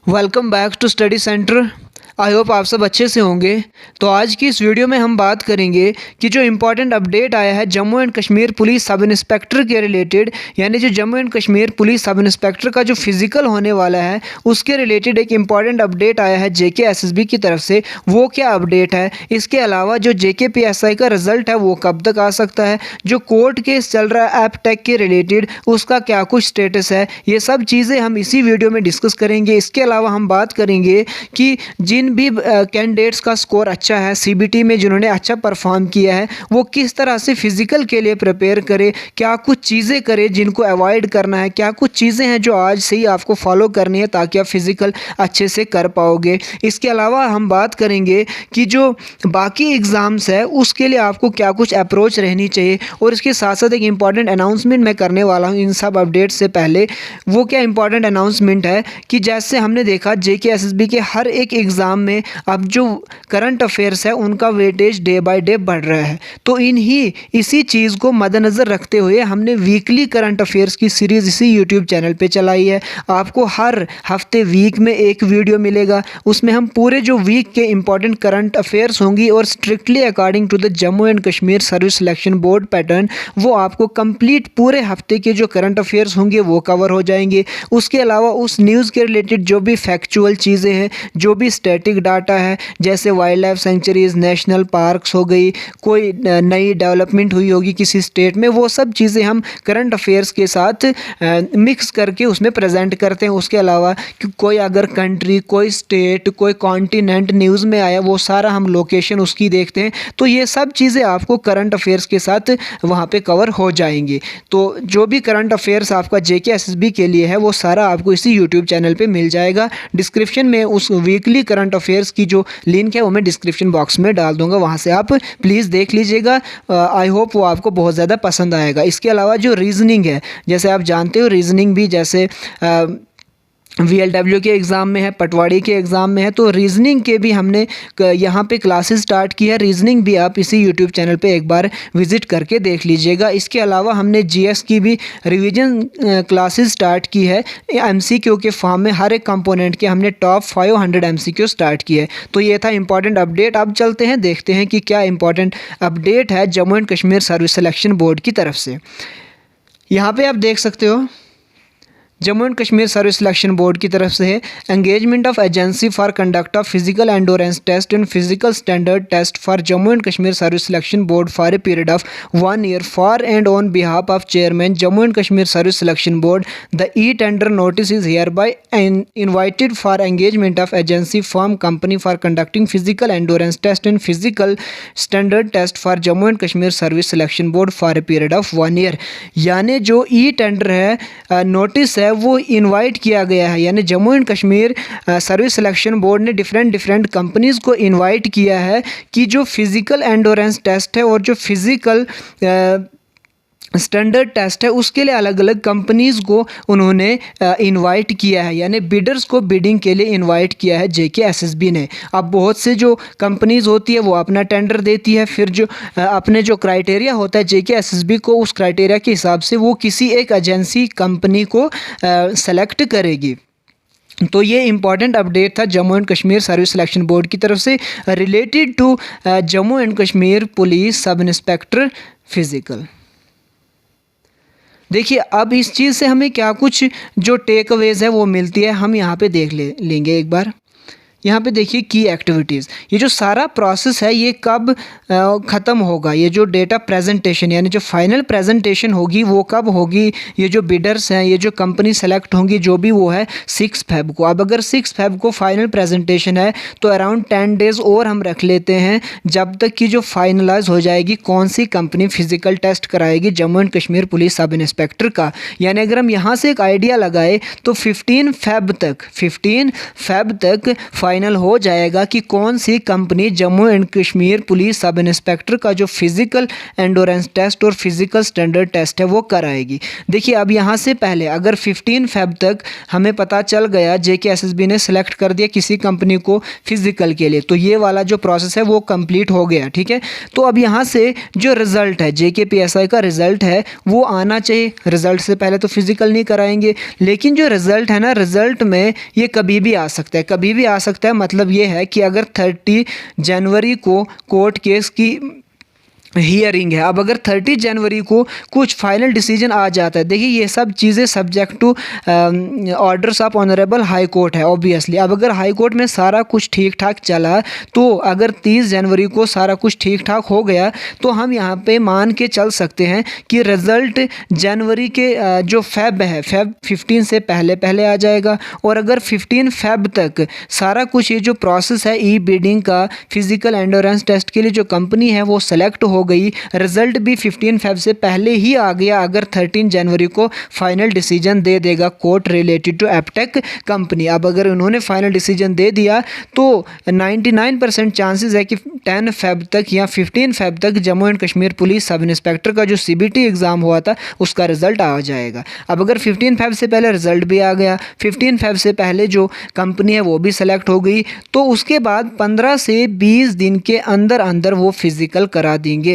Welcome back to study centre. I hope आप सब अच्छे से होंगे। तो आज की इस वीडियो में हम बात करेंगे कि जो इम्पोर्टेंट अपडेट आया है Jammu and Kashmir police sub inspector के रिलेटेड, यानी जो Jammu and Kashmir police sub inspector का जो फिज़िकल होने वाला है उसके रिलेटेड एक इम्पॉर्टेंट अपडेट आया है JKSSB की तरफ से। वो क्या अपडेट है, इसके अलावा जो JKPSI का रिज़ल्ट है वो कब तक आ सकता है, जो कोर्ट केस चल रहा है ऐप टेक के रिलेटेड उसका क्या कुछ स्टेटस है, ये सब चीज़ें हम इसी वीडियो में डिस्कस करेंगे। इसके अलावा हम बात करेंगे कि जिन भी कैंडिडेट्स का स्कोर अच्छा है CBT में, जिन्होंने अच्छा परफॉर्म किया है, वो किस तरह से फिज़िकल के लिए प्रिपेयर करे, क्या कुछ चीज़ें करे जिनको अवॉइड करना है, क्या कुछ चीज़ें हैं जो आज से ही आपको फॉलो करनी है ताकि आप फिज़िकल अच्छे से कर पाओगे। इसके अलावा हम बात करेंगे कि जो बाकी एग्ज़ाम्स है उसके लिए आपको क्या कुछ अप्रोच रहनी चाहिए, और इसके साथ साथ एक इम्पॉर्टेंट अनाउंसमेंट मैं करने वाला हूँ इन सब अपडेट से पहले। वो क्या इम्पॉर्टेंट अनाउंसमेंट है कि जैसे हमने देखा JKSSB के हर एक एग्ज़ाम में अब जो करंट अफेयर्स है उनका वेटेज डे बाय डे बढ़ रहा है, तो इसी चीज़ को मद्देनज़र रखते हुए हमने वीकली करंट अफेयर्स की सीरीज़ इसी यूट्यूब चैनल पे चलाई है। आपको हर हफ्ते वीक में एक वीडियो मिलेगा, उसमें हम पूरे जो वीक के इंपॉर्टेंट करंट अफेयर्स होंगी और strictly according to the Jammu and Kashmir service selection board pattern वो आपको कंप्लीट पूरे हफ्ते के जो करंट अफेयर्स होंगे वो कवर हो जाएंगे। उसके अलावा उस न्यूज़ के रिलेटेड जो भी फैक्चुअल चीज़ें हैं, जो भी स्टैटिक डाटा है, जैसे wild life sanctuaries, national parks हो गई, कोई नई डेवलपमेंट हुई होगी किसी स्टेट में, वो सब चीज़ें हम करंट अफेयर्स के साथ मिक्स करके उसमें प्रेजेंट करते हैं। उसके अलावा कि कोई अगर कंट्री, कोई स्टेट, कोई कॉन्टिनेंट न्यूज़ में आया, वो सारा हम लोकेशन उसकी देखते हैं। तो ये सब चीज़ें आपको करंट अफेयर्स के साथ वहाँ पे कवर हो जाएंगी। तो जो भी करंट अफेयर्स आपका JKSSB के लिए है वो सारा आपको इसी यूट्यूब चैनल पे मिल जाएगा। डिस्क्रिप्शन में उस वीकली करंट अफेयर्स की जो लिंक है वो मैं डिस्क्रिप्शन बॉक्स में डाल दूंगा, वहाँ से आप प्लीज़ देख लीजिएगा। आई होप वो आपको बहुत ज़्यादा पसंद आएगा। इसके अलावा जो रीजनिंग है, जैसे आप जानते हो रीजनिंग भी जैसे VLW के एग्ज़ाम में है, पटवारी के एग्ज़ाम में है, तो रीजनिंग के भी हमने यहाँ पे क्लासेस स्टार्ट की है। रीजनिंग भी आप इसी यूट्यूब चैनल पे एक बार विज़िट करके देख लीजिएगा। इसके अलावा हमने GS की भी रिवीजन क्लासेस स्टार्ट की है। MCQ के फॉर्म में हर एक कंपोनेंट के हमने टॉप 500 MCQ स्टार्ट किए है। तो ये था इंपॉर्टेंट अपडेट। अब चलते हैं, देखते हैं कि क्या इंपॉर्टेंट अपडेट है Jammu and Kashmir service selection board की तरफ से। यहाँ पर आप देख सकते हो Jammu and Kashmir service selection board की तरफ से है engagement of agency for conduct of physical endurance test and physical standard test for Jammu and Kashmir service selection board for a period of 1 year for and on behalf of chairman Jammu and Kashmir service selection board. The tender notice is hereby invited for engagement of agency firm company for conducting physical endurance test and physical standard test for Jammu and Kashmir service selection board for a period of 1 year। यानी जो tender है, notice है, वो invite किया गया है, यानी Jammu and Kashmir service selection board ने डिफरेंट कंपनीज़ को इनवाइट किया है कि जो फिज़िकल एंडोरेंस टेस्ट है और जो फिज़िकल स्टैंडर्ड टेस्ट है उसके लिए अलग अलग कंपनीज़ को उन्होंने इनवाइट किया है, यानी बिडर्स को बिडिंग के लिए इनवाइट किया है JKSSB ने। अब बहुत से जो कंपनीज़ होती है वो अपना टेंडर देती है, फिर जो अपने जो क्राइटेरिया होता है JKSSB को, उस क्राइटेरिया के हिसाब से वो किसी एक एजेंसी कंपनी को सेलेक्ट करेगी। तो ये इम्पॉर्टेंट अपडेट था Jammu and Kashmir service selection board की तरफ से related to Jammu and Kashmir police sub inspector physical. देखिए अब इस चीज़ से हमें क्या कुछ जो टेक अवेज है वो मिलती है, हम यहाँ पे देख लेंगे एक बार। यहाँ पे देखिए की एक्टिविटीज़, ये जो सारा प्रोसेस है ये कब ख़त्म होगा, ये जो डेटा प्रेजेंटेशन यानी जो फाइनल प्रेजेंटेशन होगी वो कब होगी, ये जो बिडर्स हैं, ये जो कंपनी सेलेक्ट होंगी जो भी, वो है 6 Feb को। अब अगर 6 Feb को फाइनल प्रेजेंटेशन है तो अराउंड 10 days और हम रख लेते हैं जब तक कि जो फाइनलाइज हो जाएगी कौन सी कंपनी फ़िज़िकल टेस्ट कराएगी Jammu and Kashmir police sub inspector का। यानी अगर हम यहाँ से एक आइडिया लगाए तो 15 Feb तक फाइनल हो जाएगा कि कौन सी company Jammu and Kashmir police sub inspector का जो फिज़िकल एंडोरेंस टेस्ट और फिज़िकल स्टैंडर्ड टेस्ट है वो कराएगी। देखिए अब यहाँ से पहले अगर 15 फ़रवरी तक हमें पता चल गया JKSSB ने सेलेक्ट कर दिया किसी कंपनी को फिज़िकल के लिए, तो ये वाला जो प्रोसेस है वो कंप्लीट हो गया, ठीक है। तो अब यहाँ से जो रिज़ल्ट है JKPSI का रिज़ल्ट है वो आना चाहिए। रिज़ल्ट से पहले तो फिज़िकल नहीं कराएंगे, लेकिन जो रिज़ल्ट है ना, रिज़ल्ट में ये कभी भी आ सकता है, कभी भी आ सकता है। मतलब ये है कि अगर 30 जनवरी को कोर्ट केस की हियरिंग है, अब अगर 30 जनवरी को कुछ फाइनल डिसीजन आ जाता है, देखिए ये सब चीज़ें subject to orders of honourable high court है ऑब्वियसली। अब अगर हाई कोर्ट में सारा कुछ ठीक ठाक चला, तो अगर 30 जनवरी को सारा कुछ ठीक ठाक हो गया, तो हम यहाँ पे मान के चल सकते हैं कि रिज़ल्ट जनवरी के जो फेब है, फेब 15 से पहले पहले आ जाएगा। और अगर 15 फेब तक सारा कुछ ये जो प्रोसेस है ई बिडिंग का फिज़िकल एंडोरेंस टेस्ट के लिए जो कंपनी है वो सेलेक्ट हो गई, रिजल्ट भी 15 फेब से पहले ही आ गया, अगर 13 जनवरी को फाइनल डिसीजन दे देगा court related to Aptech company. अब अगर उन्होंने फाइनल डिसीजन दे दिया तो 99% चांसेस है कि 10 फेब तक या 15 फेब तक Jammu and Kashmir police sub inspector का जो CBT एग्ज़ाम हुआ था उसका रिजल्ट आ जाएगा। अब अगर 15 फेब से पहले रिजल्ट भी आ गया, 15 फेब से पहले जो कंपनी है वो भी सेलेक्ट हो गई, तो उसके बाद 15 से 20 दिन के अंदर अंदर वो फिज़िकल करा देंगे।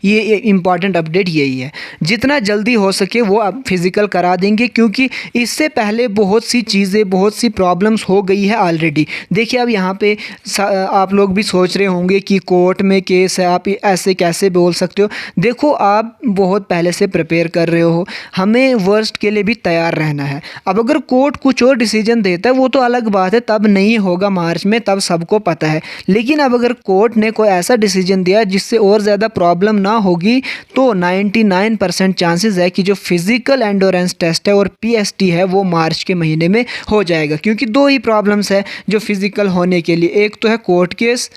ये इम्पॉर्टेंट अपडेट यही है, जितना जल्दी हो सके वो अब फिज़िकल करा देंगे, क्योंकि इससे पहले बहुत सी चीज़ें, बहुत सी प्रॉब्लम्स हो गई है ऑलरेडी। देखिए अब यहाँ पे आप लोग भी सोच रहे होंगे कि कोर्ट में केस है, आप ऐसे कैसे बोल सकते हो। देखो आप बहुत पहले से प्रिपेयर कर रहे हो, हमें वर्स्ट के लिए भी तैयार रहना है। अब अगर कोर्ट कुछ और डिसीजन देता है वो तो अलग बात है, तब नहीं होगा मार्च में, तब सबको पता है। लेकिन अब अगर कोर्ट ने कोई ऐसा डिसीजन दिया जिससे और ज़्यादा प्रॉब्लम ना होगी, तो 99% चांसेस है कि जो फिज़िकल एंडोरेंस टेस्ट है और PST है वो मार्च के महीने में हो जाएगा। क्योंकि दो ही प्रॉब्लम्स है जो फिज़िकल होने के लिए, एक तो है कोर्ट केस,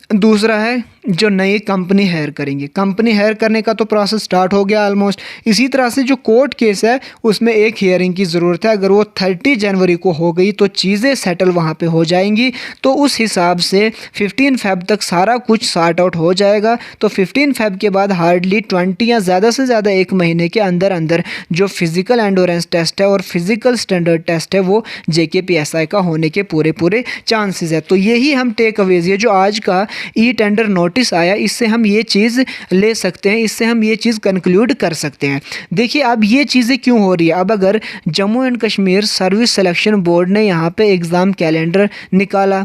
दूसरा है जो नई कंपनी हायर करेंगे। कंपनी हायर करने का तो प्रोसेस स्टार्ट हो गया ऑलमोस्ट। इसी तरह से जो कोर्ट केस है उसमें एक हियरिंग की ज़रूरत है। अगर वो 30 जनवरी को हो गई तो चीज़ें सेटल वहाँ पे हो जाएंगी, तो उस हिसाब से 15 फेब तक सारा कुछ सॉर्ट आउट हो जाएगा। तो 15 फेब के बाद हार्डली 20 या ज़्यादा से ज़्यादा एक महीने के अंदर अंदर जो फिज़िकल एंडोरेंस टेस्ट है और फिज़िकल स्टैंडर्ड टेस्ट है वो JKPSI का होने के पूरे चांसेस है। तो यही हम टेक अवेज, ये जो आज का ई टेंडर नोटिस आया, इससे हम ये चीज़ ले सकते हैं, इससे हम ये चीज़ कंक्लूड कर सकते हैं। देखिए अब ये चीज़ें क्यों हो रही है। अब अगर Jammu and Kashmir service selection board ने यहाँ पे एग्ज़ाम कैलेंडर निकाला,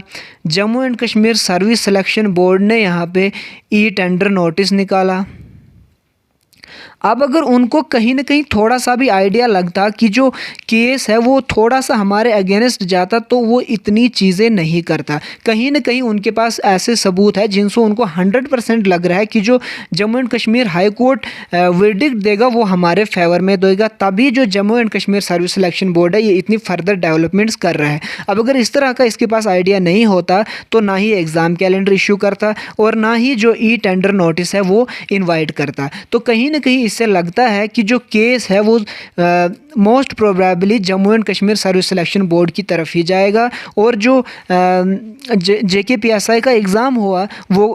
Jammu and Kashmir service selection board ने यहाँ पे ई टेंडर नोटिस निकाला, अब अगर उनको कहीं ना कहीं थोड़ा सा भी आइडिया लगता कि जो केस है वो थोड़ा सा हमारे अगेंस्ट जाता, तो वो इतनी चीज़ें नहीं करता। कहीं ना कहीं उनके पास ऐसे सबूत है जिनसे उनको 100% लग रहा है कि जो Jammu and Kashmir high court verdict देगा वो हमारे फेवर में देगा, तभी जो Jammu and Kashmir service selection board है ये इतनी फर्दर डेवलपमेंट्स कर रहा है। अब अगर इस तरह का इसके पास आइडिया नहीं होता तो ना ही एग्ज़ाम कैलेंडर इशू करता और ना ही जो ई टेंडर नोटिस है वो इन्वाइट करता। तो कहीं ना कहीं इससे लगता है कि जो केस है वो most probably Jammu and Kashmir service selection board की तरफ ही जाएगा, और जो JKPSI का एग्ज़ाम हुआ वो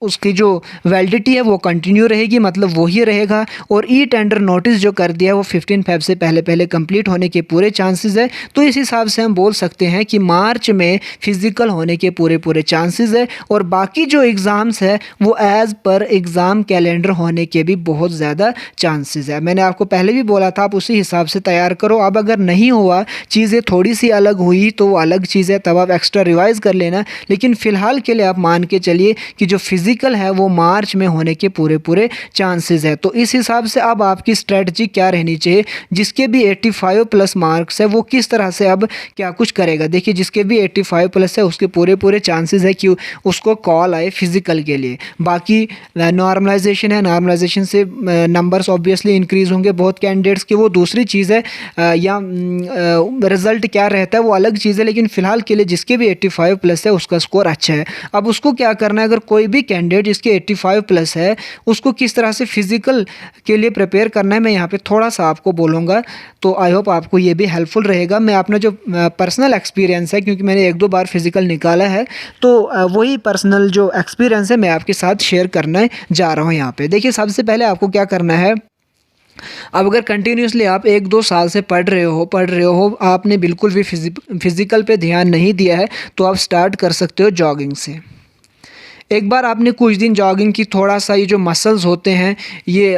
उसकी जो वैलिडिटी है वो कंटिन्यू रहेगी, मतलब वही रहेगा। और ई टेंडर नोटिस जो कर दिया वो 15 फेब से पहले कंप्लीट होने के पूरे चांसेस है। तो इस हिसाब से हम बोल सकते हैं कि मार्च में फिज़िकल होने के पूरे चांसेस है, और बाकी जो एग्ज़ाम्स है वो एज़ पर एग्ज़ाम कैलेंडर होने के भी बहुत ज़्यादा चांसेस है। मैंने आपको पहले भी बोला था आप उसी हिसाब से तैयार करो। अब अगर नहीं हुआ, चीज़ें थोड़ी सी अलग हुई तो वो अलग चीज़ है, तब आप एक्स्ट्रा रिवाइज़ कर लेना। लेकिन फ़िलहाल के लिए आप मान के चलिए कि जो फिज़िकल है वो मार्च में होने के पूरे चांसेस है। तो इस हिसाब से अब आपकी स्ट्रेटजी क्या रहनी चाहिए, जिसके भी 85+ मार्क्स है वो किस तरह से अब क्या कुछ करेगा। देखिए जिसके भी 85+ है उसके पूरे चांसेस है कि उसको कॉल आए फिज़िकल के लिए। बाकी नॉर्मलाइजेशन है, नॉर्मलाइजेशन से जैसे नंबर्स ऑब्वियसली इंक्रीज़ होंगे बहुत कैंडिडेट्स के, वो दूसरी चीज़ है, या रिज़ल्ट क्या रहता है वो अलग चीज़ है, लेकिन फ़िलहाल के लिए जिसके भी 85 प्लस है उसका स्कोर अच्छा है। अब उसको क्या करना है, अगर कोई भी कैंडिडेट जिसके 85 प्लस है उसको किस तरह से फ़िज़िकल के लिए प्रिपेयर करना है, मैं यहाँ पे थोड़ा सा आपको बोलूँगा, तो आई होप आपको ये भी हेल्पफुल रहेगा। मैं अपना जो पर्सनल एक्सपीरियंस है, क्योंकि मैंने 1-2 बार फिज़िकल निकाला है, तो वही पर्सनल जो एक्सपीरियंस है मैं आपके साथ शेयर करने जा रहा हूँ यहाँ पे। देखिए, सबसे पहले आपको क्या करना है, अब अगर कंटिन्यूसली आप 1-2 साल से पढ़ रहे हो, आपने बिल्कुल भी फिज़िकल पे ध्यान नहीं दिया है, तो आप स्टार्ट कर सकते हो जॉगिंग से। एक बार आपने कुछ दिन जॉगिंग की, थोड़ा सा ये जो मसल्स होते हैं ये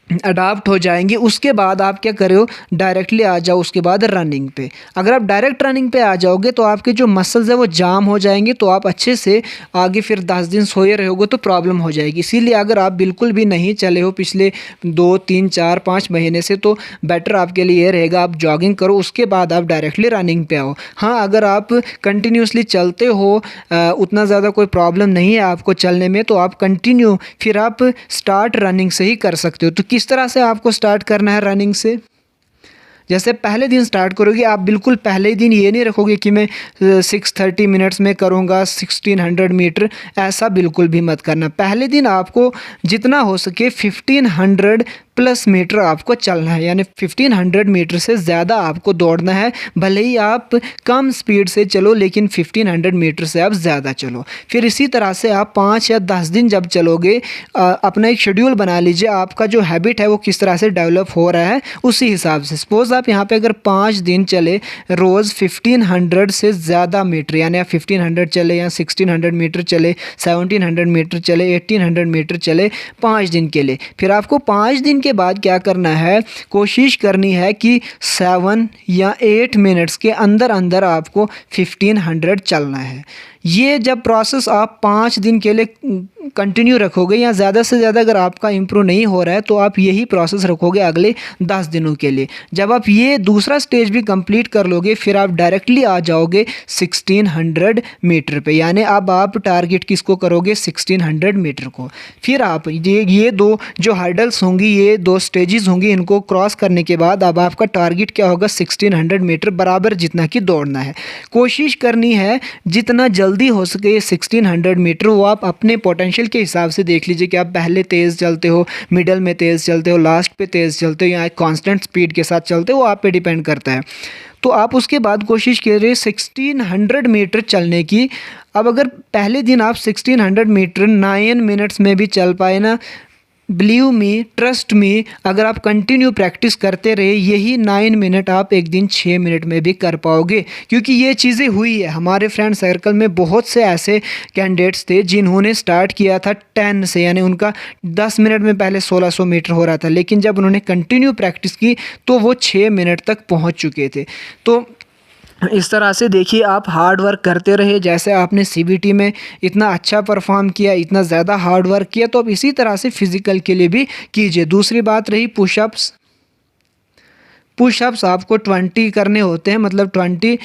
अडाप्ट हो जाएंगे, उसके बाद आप क्या करो, डायरेक्टली आ जाओ उसके बाद रनिंग पे। अगर आप डायरेक्ट रनिंग पे आ जाओगे तो आपके जो मसल्स है वो जाम हो जाएंगे, तो आप अच्छे से आगे फिर 10 दिन सोए रहोगे तो प्रॉब्लम हो जाएगी। इसीलिए अगर आप बिल्कुल भी नहीं चले हो पिछले 2-3-4-5 महीने से, तो बेटर आपके लिए ये रहेगा आप जॉगिंग करो, उसके बाद आप डायरेक्टली रनिंग पे आओ। हाँ, अगर आप कंटिन्यूसली चलते हो, उतना ज़्यादा कोई प्रॉब्लम नहीं है आपको चलने में, तो आप कंटिन्यू फिर आप स्टार्ट रनिंग से ही कर सकते हो। तो किस तरह से आपको स्टार्ट करना है रनिंग से, जैसे पहले दिन स्टार्ट करोगे, आप बिल्कुल पहले ही दिन ये नहीं रखोगे कि मैं 6:30 मिनट्स में करूँगा 1600 मीटर, ऐसा बिल्कुल भी मत करना। पहले दिन आपको जितना हो सके 1500 प्लस मीटर आपको चलना है, यानी 1500 मीटर से ज़्यादा आपको दौड़ना है। भले ही आप कम स्पीड से चलो, लेकिन 1500 मीटर से आप ज़्यादा चलो। फिर इसी तरह से आप 5 या 10 दिन जब चलोगे, अपना एक शेड्यूल बना लीजिए, आपका जो हैबिट है वो किस तरह से डेवलप हो रहा है उसी हिसाब से। सपोज़ आप यहाँ पे अगर 5 दिन चले, रोज़ 1500 से ज़्यादा मीटर, यानी आप 1500 चले या 1600 मीटर चले, 1700 मीटर चले, 1800 मीटर चले 5 दिन के लिए, फिर आपको 5 दिन के बाद क्या करना है, कोशिश करनी है कि 7 या 8 मिनट्स के अंदर अंदर आपको 1500 चलना है। ये जब प्रोसेस आप 5 दिन के लिए कंटिन्यू रखोगे, या ज़्यादा से ज़्यादा अगर आपका इम्प्रूव नहीं हो रहा है तो आप यही प्रोसेस रखोगे अगले 10 दिनों के लिए। जब आप ये दूसरा स्टेज भी कंप्लीट कर लोगे, फिर आप डायरेक्टली आ जाओगे 1600 मीटर पे, यानी अब आप टारगेट किसको करोगे, 1600 मीटर को। फिर आप ये 2 जो हर्डल्स होंगी, ये 2 स्टेजेस होंगी, इनको क्रॉस करने के बाद अब आपका टारगेट क्या होगा, 1600 मीटर बराबर जितना कि दौड़ना है। कोशिश करनी है जितना जल्दी हो सके 1600 मीटर, वो आप अपने पोटेंशियल के हिसाब से देख लीजिए कि आप पहले तेज़ चलते हो, मिडल में तेज़ चलते हो, लास्ट पे तेज़ चलते हो, या कांस्टेंट स्पीड के साथ चलते हो, वो आप पे डिपेंड करता है। तो आप उसके बाद कोशिश कीजिए 1600 मीटर चलने की। अब अगर पहले दिन आप 1600 मीटर 9 मिनट्स में भी चल पाए ना, बिलीव मी, ट्रस्ट मी, अगर आप कंटिन्यू प्रैक्टिस करते रहे, यही 9 मिनट आप एक दिन 6 मिनट में भी कर पाओगे। क्योंकि ये चीज़ें हुई है हमारे फ्रेंड सर्कल में, बहुत से ऐसे कैंडिडेट्स थे जिन्होंने स्टार्ट किया था 10 से, यानी उनका 10 मिनट में पहले 1600 मीटर हो रहा था, लेकिन जब उन्होंने कंटिन्यू प्रैक्टिस की तो वो 6 मिनट तक पहुँच चुके थे। तो इस तरह से देखिए, आप हार्ड वर्क करते रहे, जैसे आपने सीबीटी में इतना अच्छा परफॉर्म किया, इतना ज़्यादा हार्ड वर्क किया, तो अब इसी तरह से फिज़िकल के लिए भी कीजिए। दूसरी बात रही पुशअप्स। पुशअप्स आपको 20 करने होते हैं, मतलब 20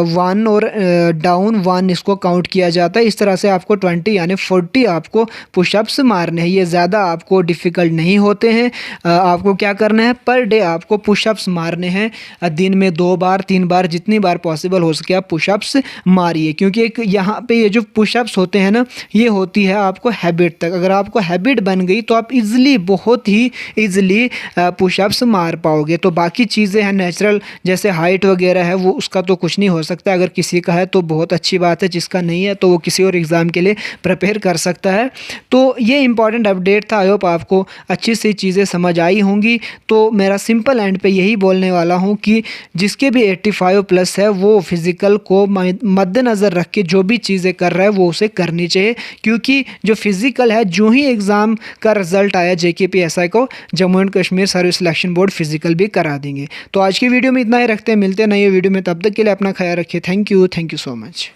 1 और डाउन 1 इसको काउंट किया जाता है। इस तरह से आपको 20 यानी 40 आपको पुशअप्स मारने हैं। ये ज़्यादा आपको डिफ़िकल्ट नहीं होते हैं। आपको क्या करना है, पर डे आपको पुशअप्स मारने हैं, दिन में 2 बार 3 बार, जितनी बार पॉसिबल हो सके आप पुशअप्स मारिए। क्योंकि एक यहाँ पे ये जो पुशअप्स होते हैं ना, ये होती है आपको हैबिट तक। अगर आपको हैबिट बन गई तो आप इज़िली, बहुत ही ईज़िली पुशअप्स मार पाओगे। तो बाकी चीज़ें हैं नेचुरल, जैसे हाइट वगैरह है, वो उसका तो कुछ नहीं हो सकता। अगर किसी का है तो बहुत अच्छी बात है, जिसका नहीं है तो वो किसी और एग्ज़ाम के लिए प्रिपेयर कर सकता है। तो ये इंपॉर्टेंट अपडेट था। आई होप आपको अच्छी सी चीज़ें समझ आई होंगी। तो मेरा सिंपल एंड पे यही बोलने वाला हूँ कि जिसके भी 85 प्लस है वो फिज़िकल को मद्देनज़र रख के जो भी चीज़ें कर रहा है वो उसे करनी चाहिए। क्योंकि जो फिज़िकल है, जो ही एग्ज़ाम का रिज़ल्ट आया JKPSI को, Jammu and Kashmir service selection board physical भी करा देंगे। तो आज की वीडियो में इतना ही रखते हैं, मिलते हैं नई वीडियो में। तब तक के लिए अपना ख्याल रखिए। Thank you so much.